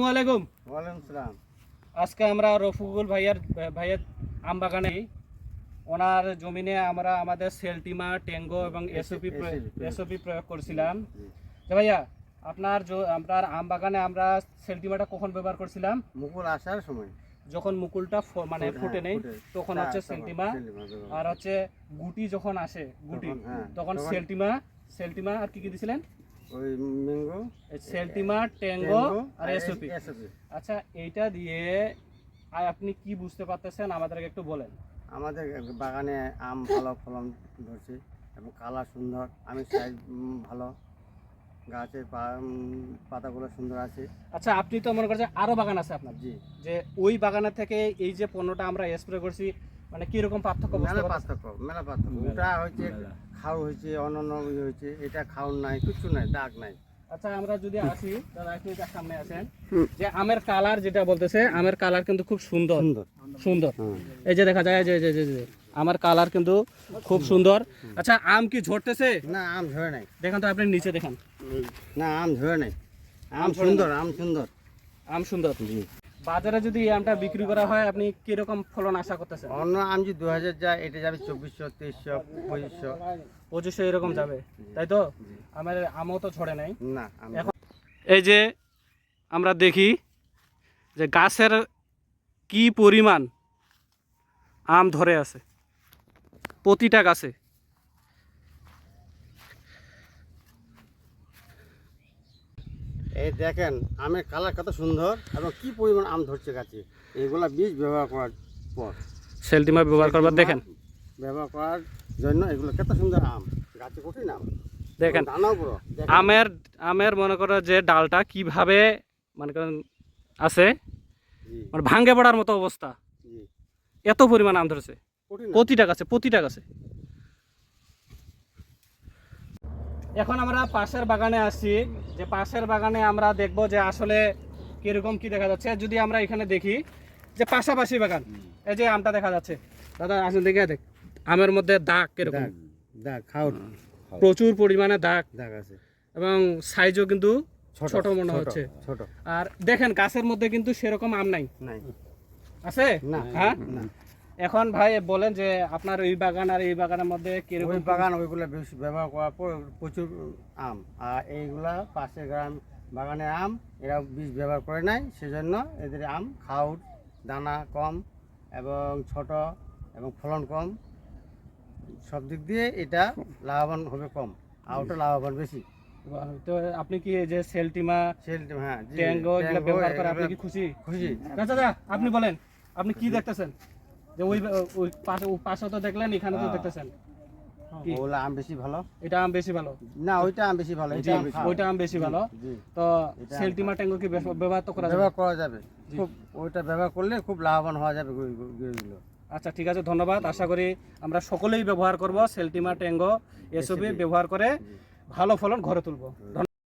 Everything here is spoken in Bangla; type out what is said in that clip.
আসসালামু আলাইকুম। ওয়ালাইকুম সালাম। আজকে আমরা রফিকুল ভাইয়ের আম বাগানে ওনার জমিনে আমরা আমাদের সেলটিমা ট্যাঙ্গো এবং এসওপি প্রয়োগ করছিলাম। তো ভাইয়া আপনার আম বাগানে আমরা সেলটিমাটা কখন ব্যবহার করছিলাম? মুকুল আসার সময়, যখন মুকুলটা মানে ফুটে নেই তখন হচ্ছে সেলটিমা, আর হচ্ছে গুটি যখন আসে তখন সেলটিমা আর কি দিছিলেন? ওই ম্যাঙ্গো, সেলটিমা ট্যাঙ্গো আর এসওপি। আচ্ছা, এইটা দিয়ে আপনি কি বুঝতে পারতেছেন আমাদেরকে একটু বলেন। আমাদের বাগানে আম ভালো ফলন ধরছে এবং কালার সুন্দর, আমি সাইজ ভালো, গাছের পাতাগুলো সুন্দর আছে। আচ্ছা, আপনি তো মনে করছেন আরো বাগান আছে আপনার, জি, যে ওই বাগানের থেকে এই যে পণ্যটা আমরা স্প্রে করছি, মানে কিরকম পার্থক্য? মেলা পার্থক্য। ওটা হয়েছে খাও হয়েছে, অন্যান্য হয়েছে, এটা খাওয়ার নাই, কিছু নাই, দাগ নাই। আচ্ছা, আমরা যদি আসি দাদা, একটু সামনে আসেন, যে আমের কালার যেটা বলতেছে, আমের কালার কিন্তু খুব সুন্দর সুন্দর। এই যে দেখা যায় যে আমার কালার কিন্তু খুব সুন্দর। আচ্ছা, আম কি ঝরতেছে? না, আম ঝরে নাই। দেখেন তো, আপনি নিচে দেখেন। না, আম ঝরে নাই, আম সুন্দর, আম সুন্দর, আম সুন্দর। বাজারে যদি এই আমটা বিক্রি করা হয়, আপনি কিরকম ফলন আশা করতেছেন? অন্য আম যদি 2000 যায়, এটা যাবে 2400, 2300, 2500 এরকম যাবে, তাই তো? আমার আমও তো ঝরে নাই। না, এখন এই যে আমরা দেখি যে গাছের কি পরিমাণ আম ধরে আছে প্রতিটা গাছে। এই দেখেন আমের কালার কত সুন্দর এবং কি পরিমাণ আম ধরছে গাছে। এগুলা বীজ ব্যবহার করার পর, সেলটিমা ব্যবহার করবার দেখেন, ব্যবহার করার জন্য এগুলো কত সুন্দর আম গাছে, কঠিন আম দেখেন। আমের মনে করো যে ডালটা কিভাবে মনে করেন আছে, মানে ভাঙ্গে পড়ার মতো অবস্থা, এত পরিমাণ আম ধরেছে প্রতিটা গাছে। এখন আমরা পাশের বাগানে আসছি, যে পাশের বাগানে আমরা দেখব যে আসলে কিরকম কি দেখা যাচ্ছে। যদি আমরা এখানে দেখি যে পাশাপাশি বাগান, এই যে আমটা দেখা যাচ্ছে, দাদা আসেন দেখে দেখ, আমের মধ্যে দাগ কিরকম, প্রচুর পরিমাণে দাগ আছে এবং সাইজও কিন্তু ছোট মনে হচ্ছে। আর দেখেন গাছের মধ্যে কিন্তু সেরকম আম নাই, আছে না? হ্যাঁ, এখন ভাই বলেন যে আপনার ওই বাগান আর এই বাগানের মধ্যে কিরকম? ওই বাগান ওইগুলো বেশি ব্যবহার করার পর প্রচুর আম, আর এইগুলা পাশের গ্রাম বাগানের আম এরা বীজ ব্যবহার করে নাই, সেজন্য এদের আম খাউট, দানা কম এবং ছোট এবং ফলন কম, সব দিক দিয়ে এটা লাভবান হবে কম, আর ওটা লাভবান বেশি। তো আপনি কি যে সেলটিমা হ্যাঁ, ট্যাঙ্গো এগুলো ব্যবহার করে আপনি কি খুশি? দাদা আপনি বলেন, আপনি কি দেখতেছেন? যে ওই পাশে তো দেখলেন, এখানে তো দেখতেছেন, ওগুলা আম বেশি ভালো, এটা আম বেশি ভালো না ওইটা আম বেশি ভালো, ওইটা আম বেশি ভালো। তো সেলটিমা ট্যাঙ্গো কি ব্যবহার তো করা যাবে, খুব ওইটা ব্যবহার করলে খুব লাভবান হওয়া যাবে গুলো। আচ্ছা, ঠিক আছে, ধন্যবাদ। আশা করি আমরা সকলেই ব্যবহার করব সেলটিমা ট্যাঙ্গো এসবই ব্যবহার করে ভালো ফলন ঘরে তুলব।